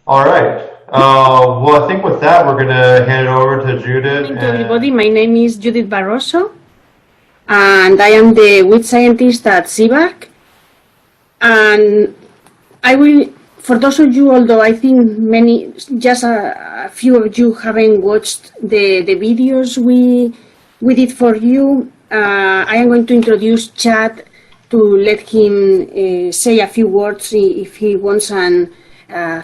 All right. Well, I think with that, we're going to hand it over to Judith. Good morning to everybody. My name is Judit Barroso, and I am the weed scientist at CBARC. And I will, for those of you, although I think just a few of you haven't watched the videos we did for you, I am going to introduce Chad to let him say a few words if he wants. And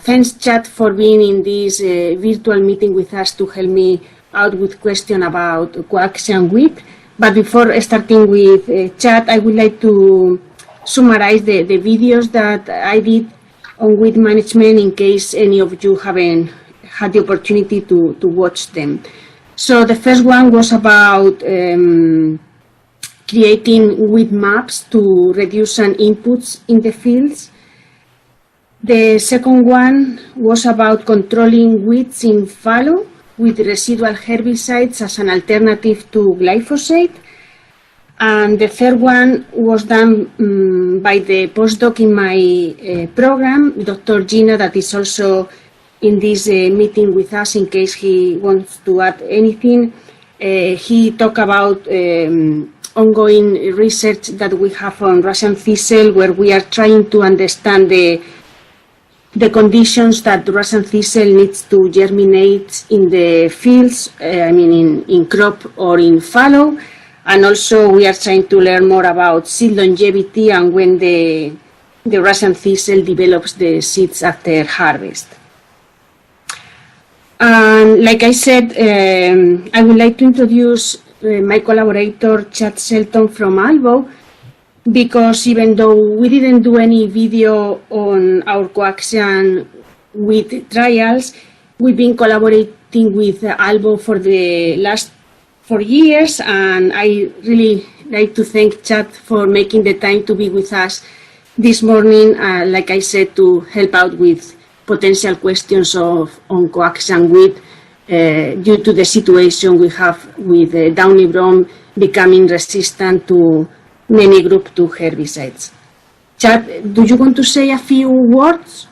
thanks, Chad, for being in this virtual meeting with us to help me out with questions about coaxium wheat. But before starting with Chad, I would like to summarize the videos that I did on wheat management in case any of you haven't had the opportunity to watch them. So the first one was about creating wheat maps to reduce some inputs in the fields. The second one was about controlling weeds in fallow with residual herbicides as an alternative to glyphosate. And the third one was done by the postdoc in my program, Dr. Gina, that is also in this meeting with us in case he wants to add anything. He talked about ongoing research that we have on Russian thistle, where we are trying to understand the conditions that Russian thistle needs to germinate in the fields, in crop or in fallow. And also we are trying to learn more about seed longevity and when the Russian thistle develops the seeds after harvest. And like I said, I would like to introduce my collaborator, Chad Shelton from Albaugh, because even though we didn't do any video on our coaxium wheat trials, we've been collaborating with Albaugh for the last 4 years, and I really like to thank Chad for making the time to be with us this morning, like I said, to help out with potential questions on coaxium wheat due to the situation we have with downy brome becoming resistant to many group 2 herbicides. Chad, do you want to say a few words?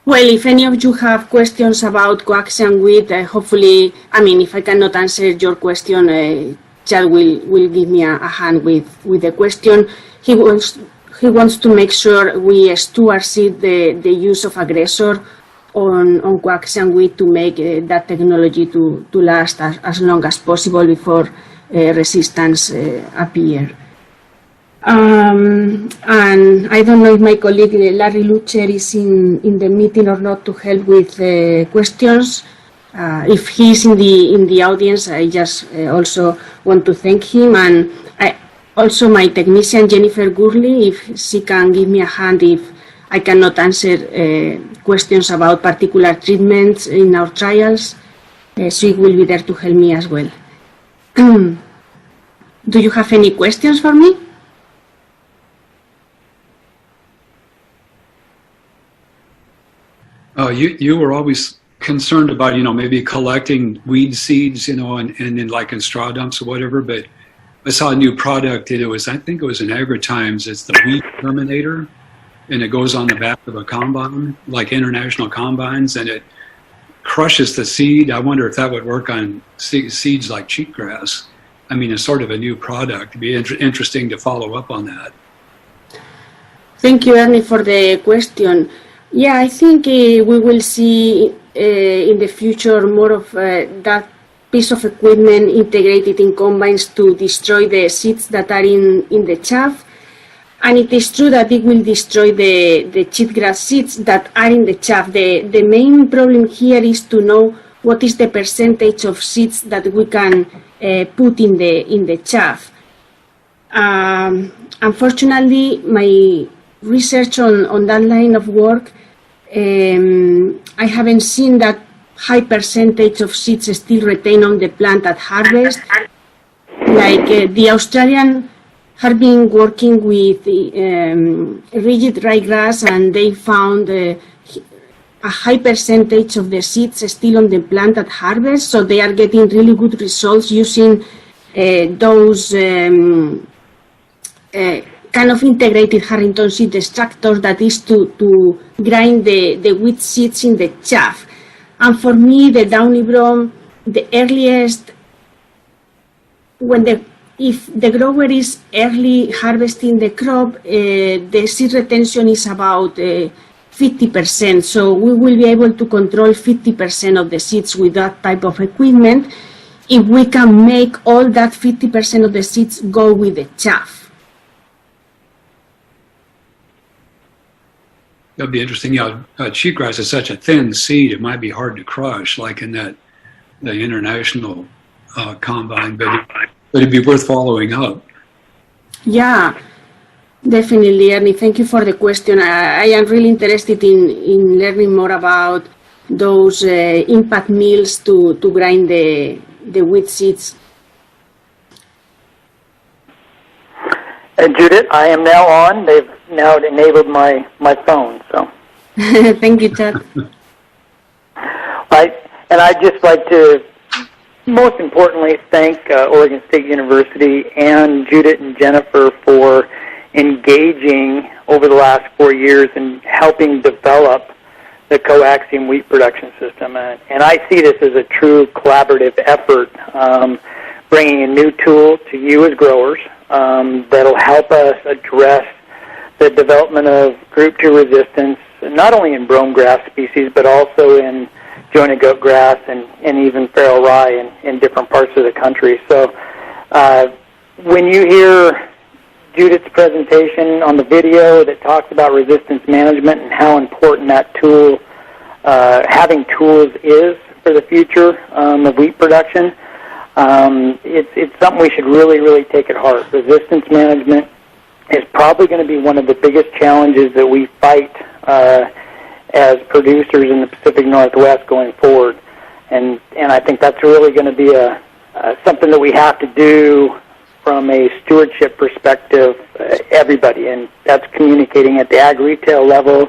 Well, if any of you have questions about coaxium wheat, hopefully, if I cannot answer your question, Chad will give me a hand with the question. He wants to make sure we stewardship the use of aggressor on coaxium wheat to make that technology to last as long as possible before resistance appear. And I don't know if my colleague Larry Lucher is in the meeting or not to help with questions. If he's in the audience, I just also want to thank him, and also my technician Jennifer Gurley, if she can give me a hand if I cannot answer questions about particular treatments in our trials. She will be there to help me as well. Do you have any questions for me? You were always concerned about, maybe collecting weed seeds, and then like in straw dumps or whatever, but I saw a new product, and I think it was in AgriTimes. It's the weed terminator, and it goes on the back of a combine, like international combines, and it crushes the seed. I wonder if that would work on seeds like cheatgrass. It's sort of a new product. It'd be interesting to follow up on that. Thank you, Ernie, for the question. Yeah, I think we will see in the future more of that piece of equipment integrated in combines to destroy the seeds that are in the chaff. And it is true that it will destroy the cheatgrass seeds that are in the chaff. The main problem here is to know what is the percentage of seeds that we can put in the chaff. Unfortunately, my research on that line of work, I haven't seen that high percentage of seeds still retained on the plant at harvest. Like the Australian have been working with rigid ryegrass, and they found a high percentage of the seeds still on the plant at harvest. So they are getting really good results using those kind of integrated Harrington seed extractor that is to grind the wheat seeds in the chaff. And for me, the downy brome, the earliest, if the grower is early harvesting the crop, the seed retention is about 50%. So we will be able to control 50% of the seeds with that type of equipment if we can make all that 50% of the seeds go with the chaff. That'd be interesting. Yeah, cheatgrass is such a thin seed; it might be hard to crush, like in the international combine. But it'd be worth following up. Yeah, definitely, Ernie. Thank you for the question. I am really interested in learning more about those impact mills to grind the wheat seeds. And Judith, I am now on. They've now enabled my phone. So, thank you, Chad. I'd just like to, most importantly, thank Oregon State University and Judith and Jennifer for engaging over the last 4 years and helping develop the coaxium wheat production system. And I see this as a true collaborative effort, bringing a new tool to you as growers that'll help us address the development of group 2 resistance, not only in brome grass species, but also in jointed goat grass and even feral rye in different parts of the country. So when you hear Judith's presentation on the video that talks about resistance management and how important that tool, having tools is for the future of wheat production, it's something we should really, really take at heart. Resistance management is probably going to be one of the biggest challenges that we fight as producers in the Pacific Northwest going forward. And I think that's really going to be something that we have to do from a stewardship perspective, everybody, and that's communicating at the ag retail level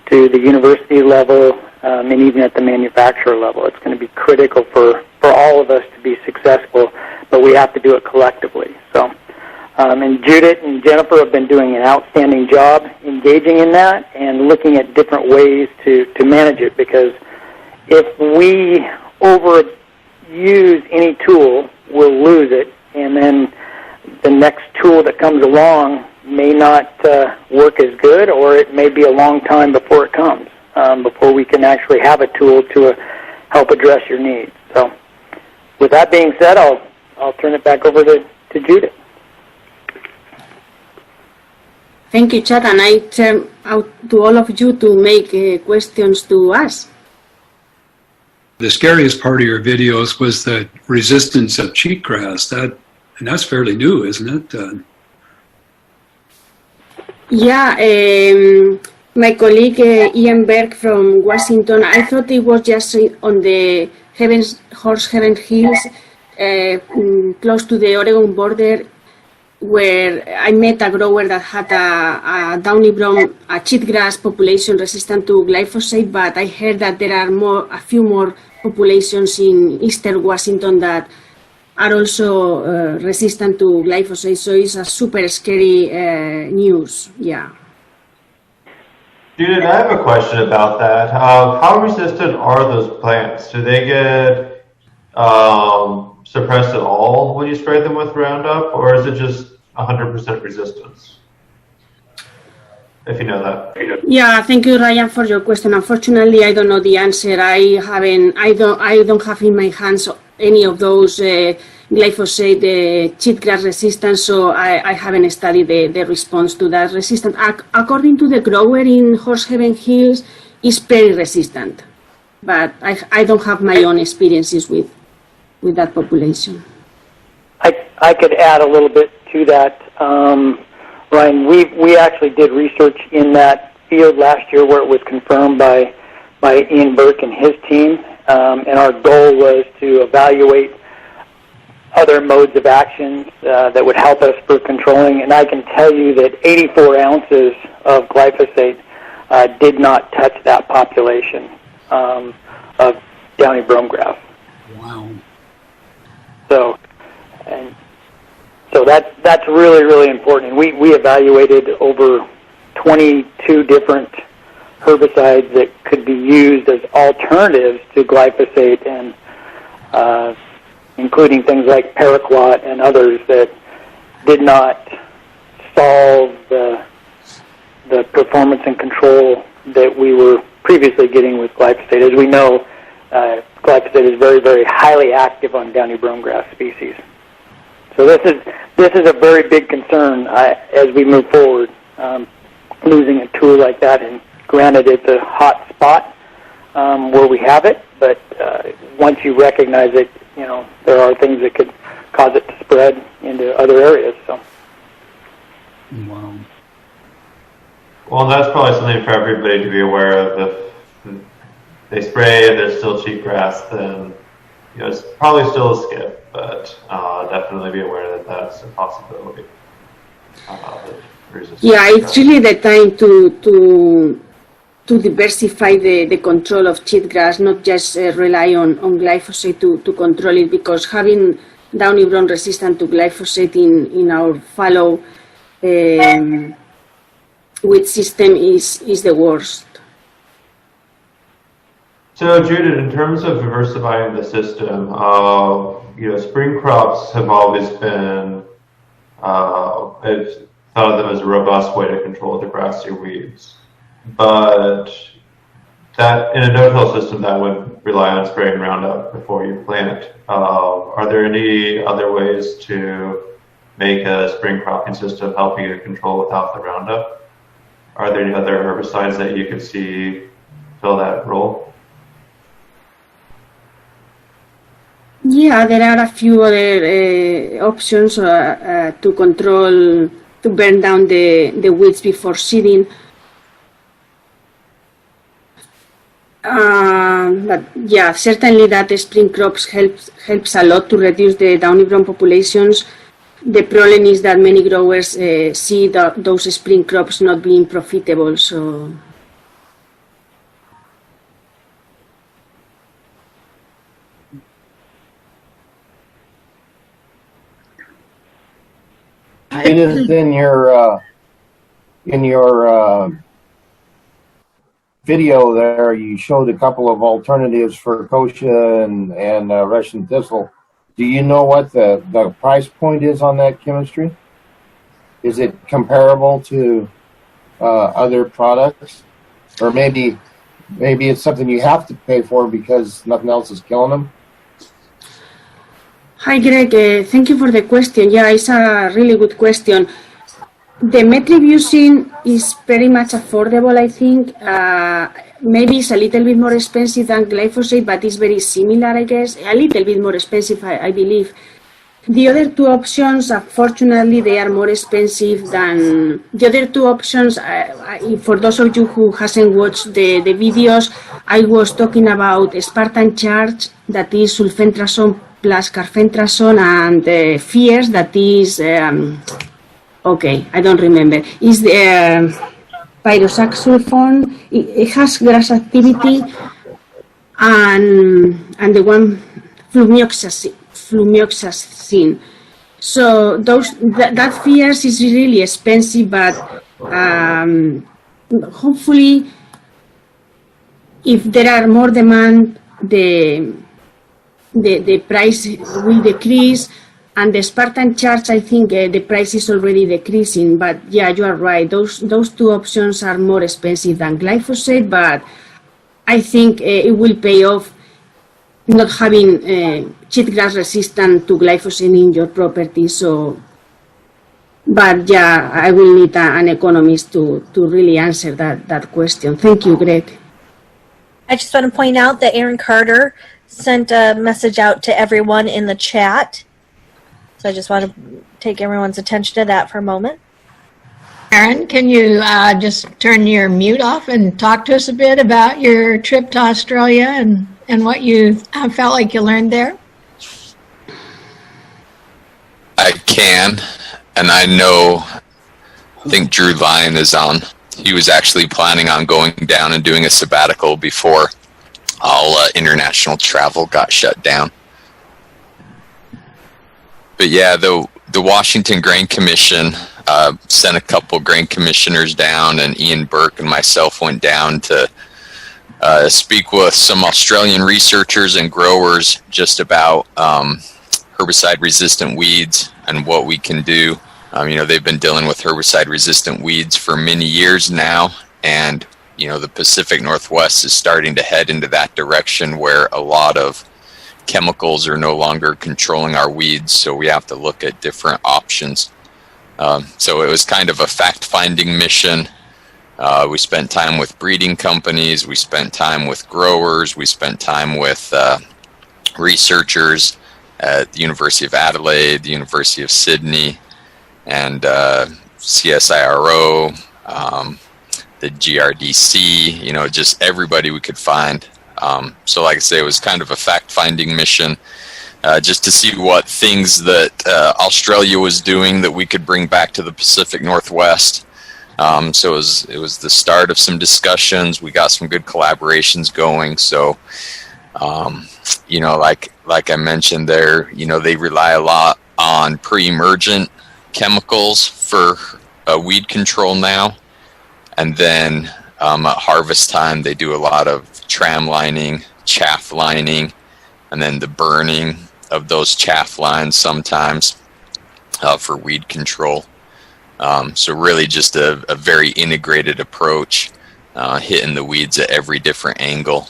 to the university level, and even at the manufacturer level. It's going to be critical for all of us to be successful, but we have to do it collectively. So, and Judith and Jennifer have been doing an outstanding job engaging in that and looking at different ways to manage it, because if we overuse any tool, we'll lose it, and then the next tool that comes along may not work as good, or it may be a long time before it comes, before we can actually have a tool to help address your needs. So with that being said, I'll turn it back over to Judith. Thank you, Chad, and I turn out to all of you to make questions to us. The scariest part of your videos was the resistance of cheatgrass. And that's fairly new, isn't it? Yeah, my colleague Ian Berg from Washington, I thought it was just on the Horse Heaven Hills, close to the Oregon border, where I met a grower that had a downy brome, a cheatgrass population resistant to glyphosate, but I heard that there are a few more populations in eastern Washington that are also resistant to glyphosate, so it's a super scary news, yeah. Judith, I have a question about that. How resistant are those plants? Do they get suppressed at all when you spray them with Roundup, or is it just 100% resistance? If you know that. Yeah, thank you, Ryan, for your question. Unfortunately, I don't know the answer. I don't have in my hands any of those glyphosate cheatgrass resistance, so I haven't studied the response to that resistance. According to the grower in Horse Heaven Hills, it's very resistant, but I don't have my own experiences with that population. I could add a little bit to that, Ryan. We actually did research in that field last year where it was confirmed by Ian Burke and his team, and our goal was to evaluate other modes of actions that would help us for controlling. And I can tell you that 84 ounces of glyphosate did not touch that population of downy brome grass. Wow. So, and So that's really, really important. We evaluated over 22 different herbicides that could be used as alternatives to glyphosate, and including things like paraquat and others that did not solve the performance and control that we were previously getting with glyphosate. As we know, glyphosate is very, very highly active on downy brome-grass species. So this is a very big concern as we move forward. Losing a tool like that, and granted it's a hot spot where we have it, but once you recognize it, there are things that could cause it to spread into other areas. So. Wow. Well, that's probably something for everybody to be aware of. If they spray and there's still cheatgrass, then it's probably still a skip, but definitely be aware that that's a possibility. Yeah, it's really the time to diversify the control of cheatgrass, not just rely on glyphosate to control it, because having downy brome resistant to glyphosate in our fallow wheat system is the worst. So, Judith, in terms of diversifying the system, spring crops have always been, I've thought of them as a robust way to control the grassy weeds. But that, in a no-till system, that would rely on spraying Roundup before you plant. Are there any other ways to make a spring cropping system help you to control without the Roundup? Are there any other herbicides that you could see fill that role? Yeah, there are a few other options to control, to burn down the weeds before seeding. But yeah, certainly that spring crops helps a lot to reduce the downy brome populations. The problem is that many growers see those spring crops not being profitable. So. It is in your video there. You showed a couple of alternatives for kochia and Russian thistle. Do you know what the price point is on that chemistry? Is it comparable to other products, or maybe it's something you have to pay for because nothing else is killing them? Hi, Greg. Thank you for the question. Yeah, it's a really good question. The metribuzin is very much affordable, I think. Maybe it's a little bit more expensive than glyphosate, but it's very similar, I guess. A little bit more expensive, I believe. The other two options, unfortunately, they are more expensive than the other two options. For those of you who hasn't watched the videos, I was talking about Spartan Charge, that is sulfentrazone plus carfentrazone, and Fierce, that is, okay, I don't remember, is the pyroxasulfone. It has grass activity, and the one flumioxazine. So that Fierce is really expensive, but hopefully, if there are more demand, the price will decrease, and the Spartan Charge, I think the price is already decreasing. But yeah, you are right. Those two options are more expensive than glyphosate, but I think it will pay off not having cheatgrass resistant to glyphosate in your property. So, but yeah, I will need an economist to really answer that question. Thank you, Greg. I just want to point out that Arron Carter sent a message out to everyone in the chat. So I just want to take everyone's attention to that for a moment. Arron, can you just turn your mute off and talk to us a bit about your trip to Australia and what you felt like you learned there? I can, and I think Drew Lyon is on. He was actually planning on going down and doing a sabbatical before all international travel got shut down. But yeah, the the Washington Grain Commission sent a couple grain commissioners down, and Ian Burke and myself went down to speak with some Australian researchers and growers just about herbicide-resistant weeds and what we can do. They've been dealing with herbicide-resistant weeds for many years now, and the Pacific Northwest is starting to head into that direction where a lot of chemicals are no longer controlling our weeds, so we have to look at different options. So it was kind of a fact-finding mission. We spent time with breeding companies, we spent time with growers, we spent time with researchers at the University of Adelaide, the University of Sydney, and CSIRO, the GRDC, just everybody we could find. So like I say, it was kind of a fact-finding mission, just to see what things that Australia was doing that we could bring back to the Pacific Northwest. So it was the start of some discussions. We got some good collaborations going. So, like I mentioned there, they rely a lot on pre-emergent chemicals for weed control now. And then at harvest time, they do a lot of tram lining, chaff lining, and then the burning of those chaff lines sometimes for weed control. So really just a very integrated approach, hitting the weeds at every different angle.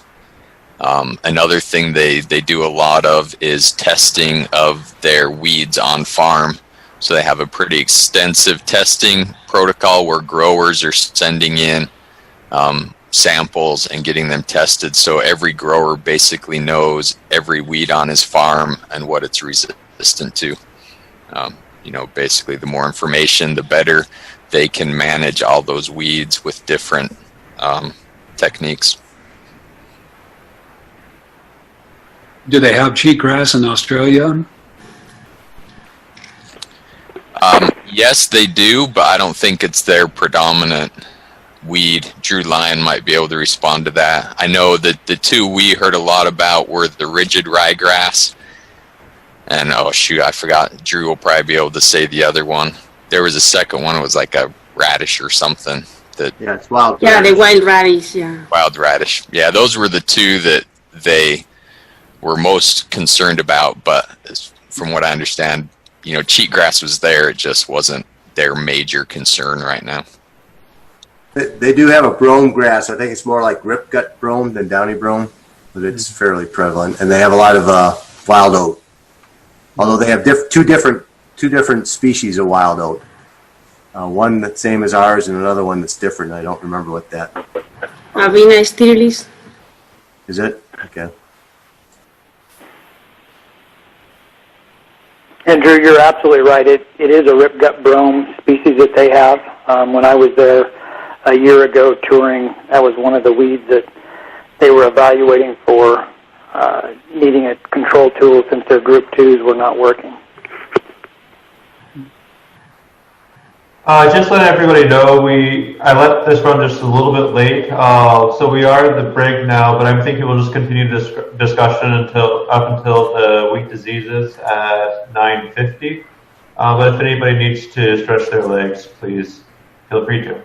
Another thing they do a lot of is testing of their weeds on farm. So they have a pretty extensive testing protocol where growers are sending in samples and getting them tested. So every grower basically knows every weed on his farm and what it's resistant to. Basically the more information, the better they can manage all those weeds with different techniques. Do they have cheatgrass in Australia? Yes, they do, but I don't think it's their predominant weed. Drew Lyon might be able to respond to that. I know that the two we heard a lot about were the rigid ryegrass, and I forgot. Drew will probably be able to say the other one. There was a second one. It was like a radish or something. It's wild. Yeah, the wild radish. Yeah. Wild radish. Yeah, those were the two that they were most concerned about. But from what I understand, cheatgrass was there. It just wasn't their major concern right now. They do have a brome grass. I think it's more like ripgut brome than downy brome, but it's fairly prevalent. And they have a lot of wild oat. Although they have two different species of wild oat. One that's same as ours and another one that's different. I don't remember what that. Avena sterilis. Is it? Okay. Andrew, you're absolutely right. It is a ripgut brome species that they have. When I was there a year ago touring, that was one of the weeds that they were evaluating for needing a control tool since their group 2s were not working. Just let everybody know, I let this run just a little bit late, so we are at the break now, but I'm thinking we'll just continue this discussion up until the weed diseases at 9:50. But if anybody needs to stretch their legs, please feel free to.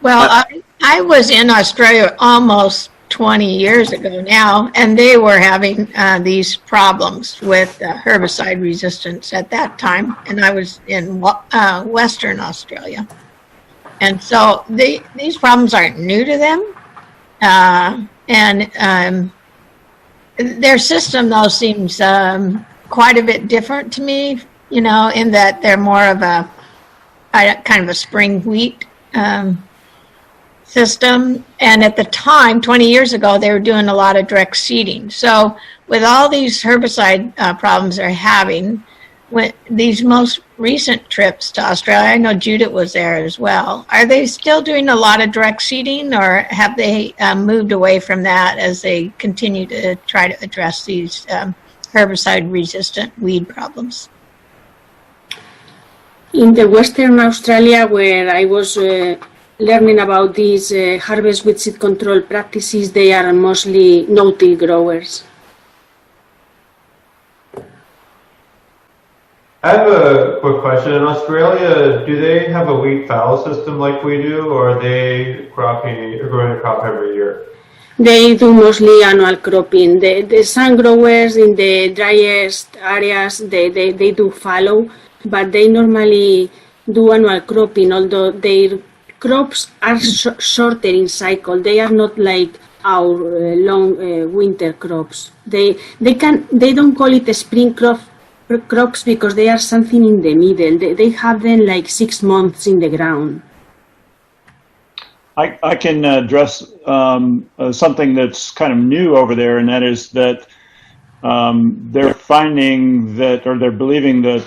Well, I was in Australia almost 20 years ago now, and they were having these problems with herbicide resistance at that time, and I was in Western Australia. And so these problems aren't new to them, and their system, though, seems quite a bit different to me, in that they're more of a kind of a spring wheat system. And at the time, 20 years ago, they were doing a lot of direct seeding. So with all these herbicide problems they're having, with these most recent trips to Australia, I know Judit was there as well, are they still doing a lot of direct seeding, or have they moved away from that as they continue to try to address these herbicide-resistant weed problems? In the Western Australia, where I was learning about these harvest with seed control practices, they are mostly no-till growers. I have a quick question. In Australia, do they have a wheat fallow system like we do, or are they growing a crop every year? They do mostly annual cropping. The sun growers in the driest areas, they do fallow, but they normally do annual cropping, although their crops are shorter in cycle. They are not like our long winter crops. They don't call it a spring crops because they are something in the middle. They have them like 6 months in the ground. I can address something that's kind of new over there, and that is that they're finding that, or they're believing that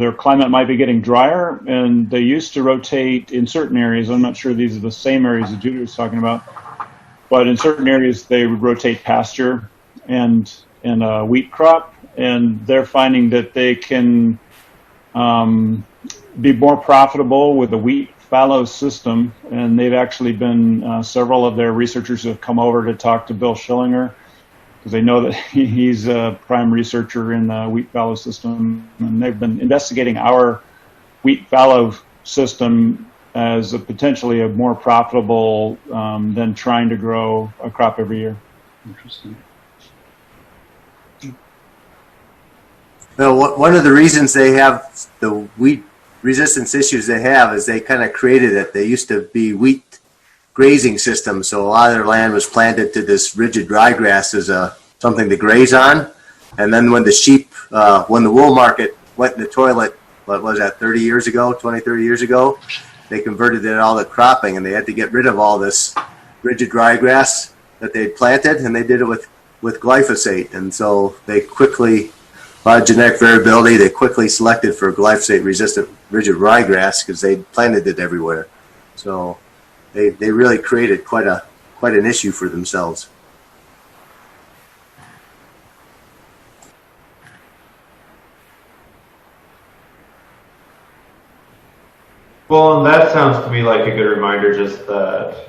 their climate might be getting drier, and they used to rotate in certain areas. I'm not sure these are the same areas that Judith was talking about, but in certain areas they would rotate pasture and a wheat crop, and they're finding that they can be more profitable with the wheat fallow system, and they've actually been several of their researchers have come over to talk to Bill Schillinger, because they know that he's a prime researcher in the wheat fallow system, and they've been investigating our wheat fallow system as potentially a more profitable than trying to grow a crop every year. Interesting. Well, one of the reasons they have the wheat resistance issues they have is they kind of created it. They used to be wheat grazing systems, so a lot of their land was planted to this rigid ryegrass as something to graze on. And then when when the wool market went in the toilet, what was that, 30 years ago, 20, 30 years ago, they converted it all to cropping, and they had to get rid of all this rigid ryegrass that they'd planted, and they did it with glyphosate. And so they quickly, a lot of genetic variability, they quickly selected for glyphosate-resistant rigid ryegrass because they planted it everywhere. So they really created quite an issue for themselves. Well, and that sounds to me like a good reminder just that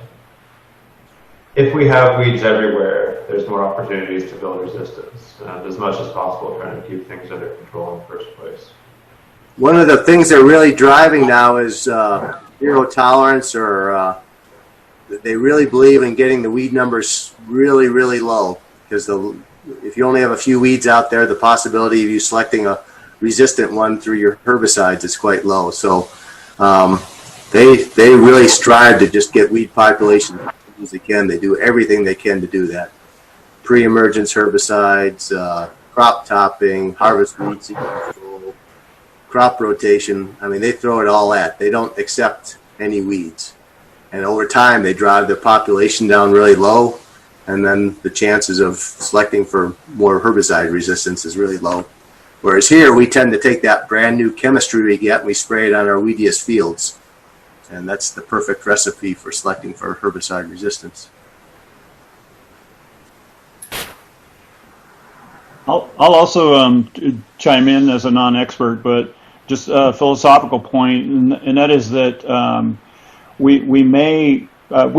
if we have weeds everywhere, there's more opportunities to build resistance, and as much as possible trying to keep things under control in the first place. One of the things they're really driving now is zero tolerance, or they really believe in getting the weed numbers really, really low, because if you only have a few weeds out there, the possibility of you selecting a resistant one through your herbicides is quite low. So they really strive to just get weed population as they can. They do everything they can to do that. Pre-emergence herbicides, crop topping, harvest weed seed control, crop rotation. I mean, they throw it all at. They don't accept any weeds. And over time, they drive the population down really low, and then the chances of selecting for more herbicide resistance is really low. Whereas here, we tend to take that brand new chemistry we get and we spray it on our weediest fields. And that's the perfect recipe for selecting for herbicide resistance. I'll also chime in as a non-expert, but just a philosophical point, and that is that we've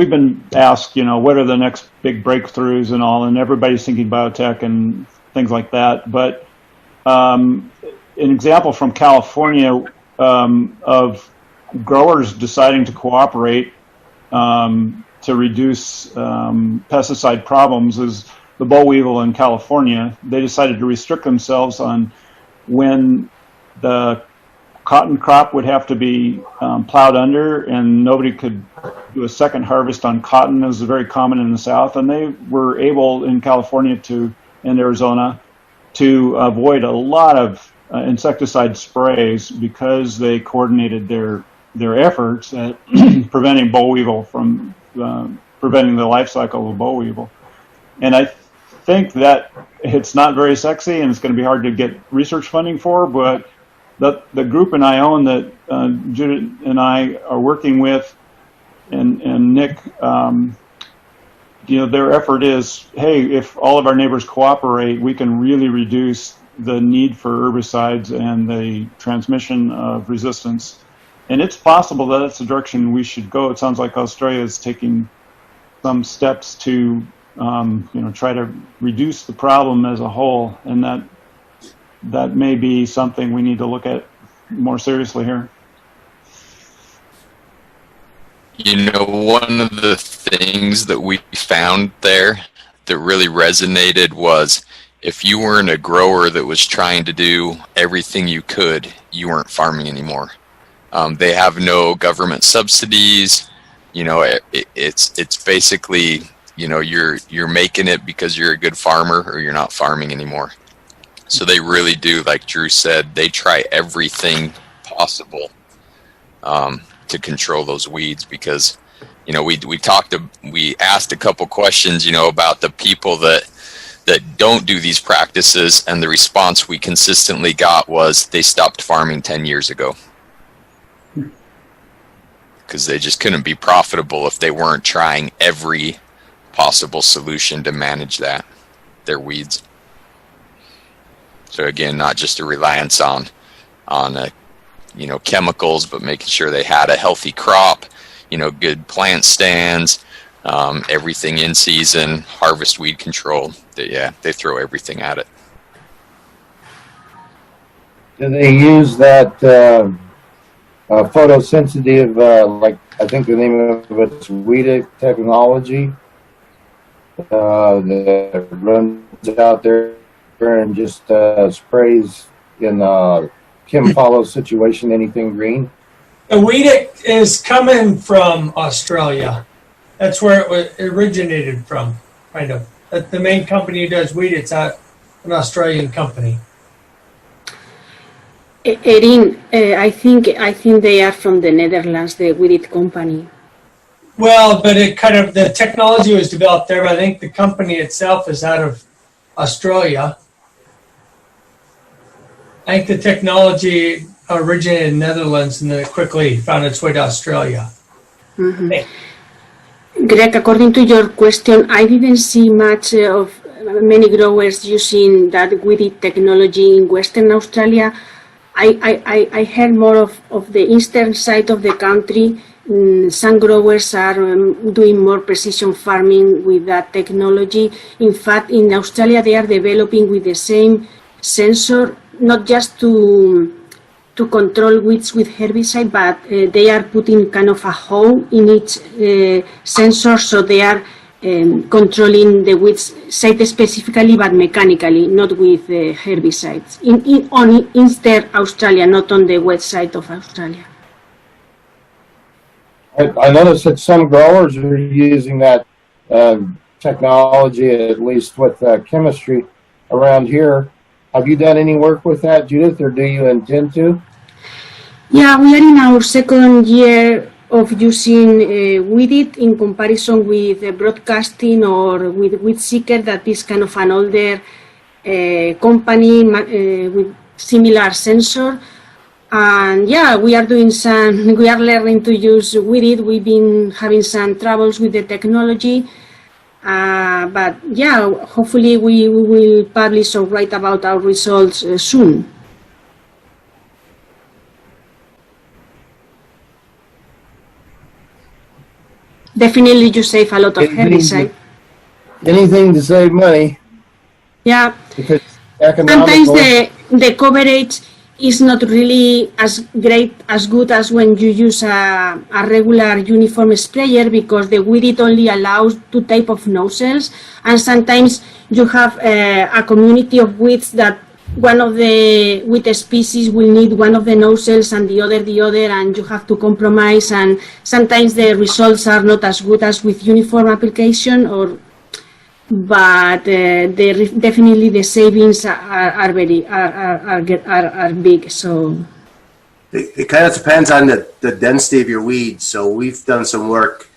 been asked, what are the next big breakthroughs and all, and everybody's thinking biotech and things like that. But an example from California of growers deciding to cooperate to reduce pesticide problems is the boll weevil in California. They decided to restrict themselves on when the cotton crop would have to be plowed under, and nobody could do a second harvest on cotton. It was very common in the South, and they were able in California and Arizona to avoid a lot of insecticide sprays because they coordinated their efforts at preventing boll weevil from preventing the life cycle of boll weevil. And I think that it's not very sexy, and it's going to be hard to get research funding for, but the group in Lyon that Judith and I are working with, and Nick, their effort is, hey, if all of our neighbors cooperate, we can really reduce the need for herbicides and the transmission of resistance it's possible that that's the direction we should go. It sounds like Australia is taking some steps to, try to reduce the problem as a whole, and that may be something we need to look at more seriously here. One of the things that we found there that really resonated was if you weren't a grower that was trying to do everything you could, you weren't farming anymore. They have no government subsidies. It's basically, you're making it because you're a good farmer or you're not farming anymore. So they really do, like Drew said, they try everything possible to control those weeds because, we asked a couple questions, about the people that don't do these practices, and the response we consistently got was they stopped farming 10 years ago. Because they just couldn't be profitable if they weren't trying every possible solution to manage their weeds. So again, not just a reliance on chemicals, but making sure they had a healthy crop, good plant stands, everything in season, harvest weed control. They throw everything at it. Do they use that photosensitive, like I think the name of it's weed technology that runs out there and just sprays in Kim Follow situation anything green? The weed is coming from Australia. That's where it originated from, kind of. The main company who does weed, it's an Australian company. Erin, I think they are from the Netherlands, the Weedit company. Well, but the technology was developed there, but I think the company itself is out of Australia. I think the technology originated in the Netherlands and then it quickly found its way to Australia. Mm-hmm. Greg, according to your question, I didn't see much of many growers using that Weedit technology in Western Australia. I heard more of the eastern side of the country. Some growers are doing more precision farming with that technology. In fact, in Australia, they are developing with the same sensor, not just to control weeds with herbicide, but they are putting kind of a hole in each sensor, so they are controlling the weeds site specifically, but mechanically, not with herbicides. On Eastern Australia, not on the west side of Australia. I noticed that some growers are using that technology, at least with chemistry around here. Have you done any work with that, Judith, or do you intend to? Yeah, we are in our second year of using Weedit in comparison with broadcasting or with Weedseeker, that is kind of an older company with similar sensor. And yeah, we are learning to use Weedit. We've been having some troubles with the technology. But yeah, hopefully we will publish or write about our results soon. Definitely you save a lot of herbicide. Anything to save money. Yeah. Because sometimes the coverage is not really as good as when you use a regular uniform sprayer, because the Weedit only allows 2 types of nozzles, and sometimes you have a community of weeds that one of the weed species will need one of the nozzles and the other, and you have to compromise, and sometimes the results are not as good as with uniform application, but definitely the savings are big. So it kind of depends on the density of your weeds. So we've done some work,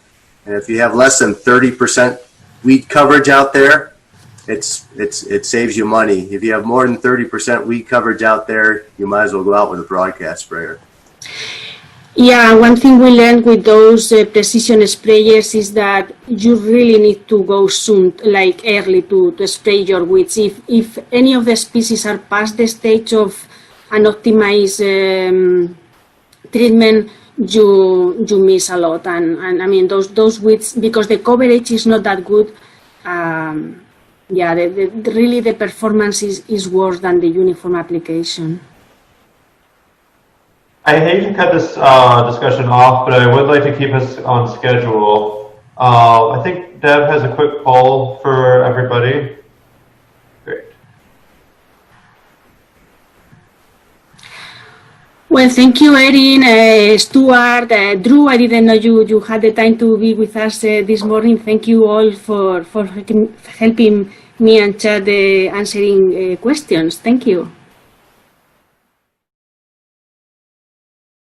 and if you have less than 30% weed coverage out there, it saves you money. If you have more than 30% weed coverage out there, you might as well go out with a broadcast sprayer. Yeah, one thing we learned with those precision sprayers is that you really need to go soon, like early, to spray your weeds. If any of the species are past the stage of an optimized treatment, you miss a lot. And I mean, those weeds, because the coverage is not that good, really the performance is worse than the uniform application. I hate to cut this discussion off, but I would like to keep us on schedule. I think Deb has a quick poll for everybody. Great. Well, thank you, Erin, Stuart, Drew. I didn't know you had the time to be with us this morning. Thank you all for helping me and Chad answering questions. Thank you.